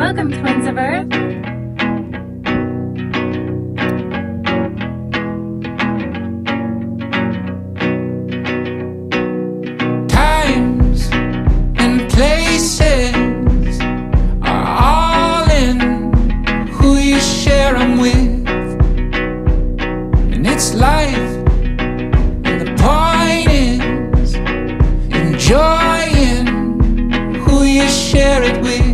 Welcome, Twins of Earth. Times and places are all in who you share them with, and it's life, and the point is enjoying who you share it with.